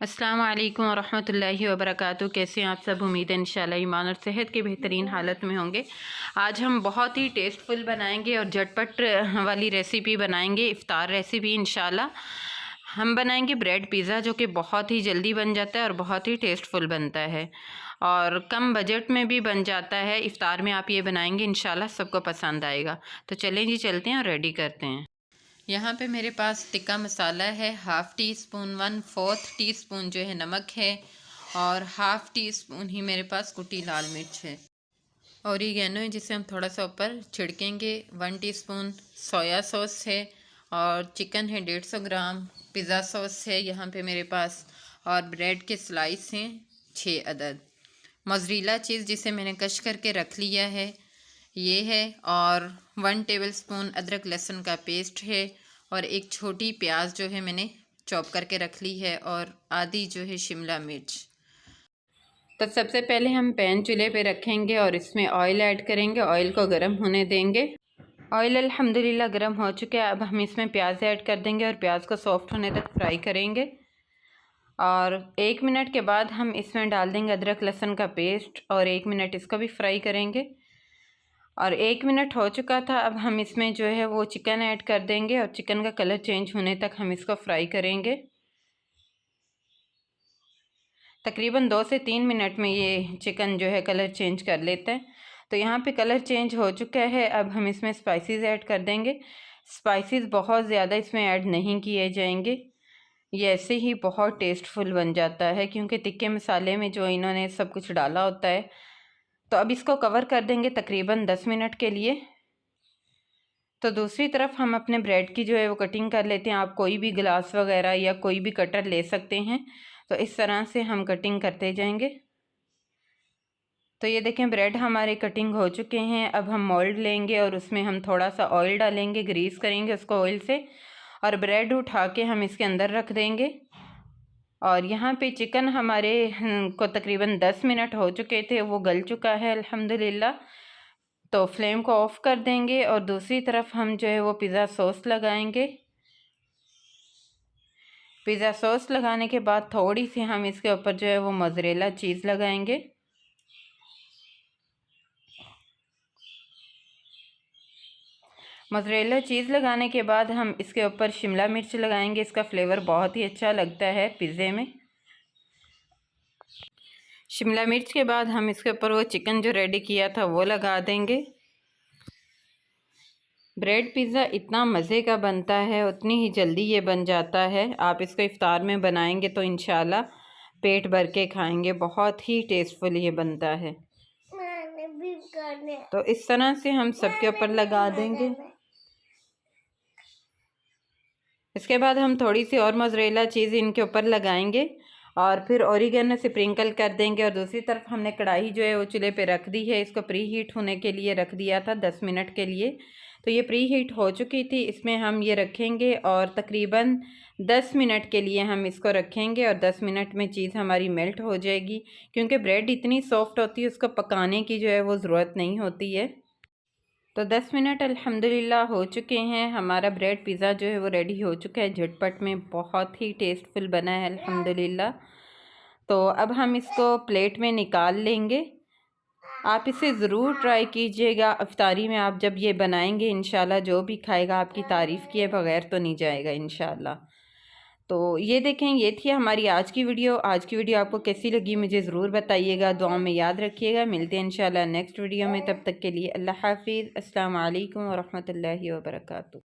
अस्सलाम वालेकुम रहमतुल्लाहि व बरकातुहू। कैसे हैं आप सब? उम्मीद है इंशाल्लाह ईमान और सेहत के बेहतरीन हालत में होंगे। आज हम बहुत ही टेस्टफुल बनाएंगे और झटपट वाली रेसिपी बनाएंगे, इफ़्तार रेसिपी इंशाल्लाह। हम बनाएंगे ब्रेड पिज़्ज़ा, जो कि बहुत ही जल्दी बन जाता है और बहुत ही टेस्टफुल बनता है और कम बजट में भी बन जाता है। इफ़्तार में आप ये बनाएंगे, इंशाल्लाह सबको पसंद आएगा। तो चलें जी, चलते हैं और रेडी करते हैं। यहाँ पे मेरे पास टिक्का मसाला है, हाफ़ टी स्पून, 1/4 टीस्पून जो है नमक है और हाफ़ टी स्पून ही मेरे पास कुटी लाल मिर्च है। ऑरिगेनो है जिसे हम थोड़ा सा ऊपर छिड़केंगे। 1 टीस्पून सोया सॉस है और चिकन है 150 ग्राम। पिज़्ज़ा सॉस है यहाँ पे मेरे पास और ब्रेड के स्लाइस हैं 6 अदद। मोज़रेला चीज़ जिसे मैंने कश करके रख लिया है ये है और 1 टेबलस्पून अदरक लहसुन का पेस्ट है और एक छोटी प्याज जो है मैंने चॉप करके रख ली है और आधी जो है शिमला मिर्च। तो सबसे पहले हम पैन चूल्हे पे रखेंगे और इसमें ऑयल ऐड करेंगे। ऑयल को गर्म होने देंगे। ऑयल अल्हम्दुलिल्लाह गर्म हो चुका है। अब हम इसमें प्याज ऐड कर देंगे और प्याज को सॉफ्ट होने तक फ्राई करेंगे और 1 मिनट के बाद हम इसमें डाल देंगे अदरक लहसुन का पेस्ट और 1 मिनट इसको भी फ्राई करेंगे। और 1 मिनट हो चुका था। अब हम इसमें जो है वो चिकन ऐड कर देंगे और चिकन का कलर चेंज होने तक हम इसको फ्राई करेंगे। तकरीबन 2 से 3 मिनट में ये चिकन जो है कलर चेंज कर लेता है। तो यहाँ पे कलर चेंज हो चुका है। अब हम इसमें स्पाइसेस ऐड कर देंगे। स्पाइसेस बहुत ज़्यादा इसमें ऐड नहीं किए जाएंगे, ये ऐसे ही बहुत टेस्टफुल बन जाता है क्योंकि टिक्के मसाले में जो इन्होंने सब कुछ डाला होता है। तो अब इसको कवर कर देंगे तकरीबन 10 मिनट के लिए। तो दूसरी तरफ हम अपने ब्रेड की जो है वो कटिंग कर लेते हैं। आप कोई भी ग्लास वगैरह या कोई भी कटर ले सकते हैं। तो इस तरह से हम कटिंग करते जाएंगे। तो ये देखें ब्रेड हमारे कटिंग हो चुके हैं। अब हम मोल्ड लेंगे और उसमें हम थोड़ा सा ऑयल डालेंगे, ग्रीस करेंगे उसको ऑयल से और ब्रेड उठा के हम इसके अंदर रख देंगे। और यहाँ पे चिकन हमारे को तकरीबन 10 मिनट हो चुके थे, वो गल चुका है अल्हम्दुलिल्लाह। तो फ्लेम को ऑफ़ कर देंगे और दूसरी तरफ हम जो है वो पिज़्ज़ा सॉस लगाएंगे। पिज़्ज़ा सॉस लगाने के बाद थोड़ी सी हम इसके ऊपर जो है वो मोज़रेला चीज़ लगाएंगे। मोज़रेला चीज़ लगाने के बाद हम इसके ऊपर शिमला मिर्च लगाएंगे। इसका फ्लेवर बहुत ही अच्छा लगता है पिज़्ज़े में। शिमला मिर्च के बाद हम इसके ऊपर वो चिकन जो रेडी किया था वो लगा देंगे। ब्रेड पिज़्ज़ा इतना मज़े का बनता है, उतनी ही जल्दी ये बन जाता है। आप इसको इफ़्तार में बनाएंगे तो इंशाल्लाह पेट भर के खाएंगे। बहुत ही टेस्टफुल ये बनता है। तो इस तरह से हम सबके ऊपर लगा देंगे। इसके बाद हम थोड़ी सी और मोज़रेला चीज़ इनके ऊपर लगाएंगे और फिर ऑरिगेनो स्प्रिंकल कर देंगे। और दूसरी तरफ हमने कढ़ाई जो है वो चूल्हे पे रख दी है। इसको प्री हीट होने के लिए रख दिया था 10 मिनट के लिए। तो ये प्री हीट हो चुकी थी। इसमें हम ये रखेंगे और तकरीबन 10 मिनट के लिए हम इसको रखेंगे और 10 मिनट में चीज़ हमारी मेल्ट हो जाएगी क्योंकि ब्रेड इतनी सॉफ्ट होती है, उसको पकाने की जो है वो ज़रूरत नहीं होती है। तो 10 मिनट अल्हम्दुलिल्लाह हो चुके हैं। हमारा ब्रेड पिज़्ज़ा जो है वो रेडी हो चुका है। झटपट में बहुत ही टेस्टफुल बना है अल्हम्दुलिल्लाह। तो अब हम इसको प्लेट में निकाल लेंगे। आप इसे ज़रूर ट्राई कीजिएगा। इफ्तारी में आप जब ये बनाएंगे इंशाल्लाह जो भी खाएगा आपकी तारीफ़ किए बगैर तो नहीं जाएगा इंशाल्लाह। तो ये देखें, ये थी हमारी आज की वीडियो। आज की वीडियो आपको कैसी लगी मुझे ज़रूर बताइएगा। दुआ में याद रखिएगा। मिलते हैं इंशाल्लाह नेक्स्ट वीडियो में। तब तक के लिए अल्लाह हाफिज़। अस्सलाम वालेकुम व रहमतुल्लाहि व बरकातुहू।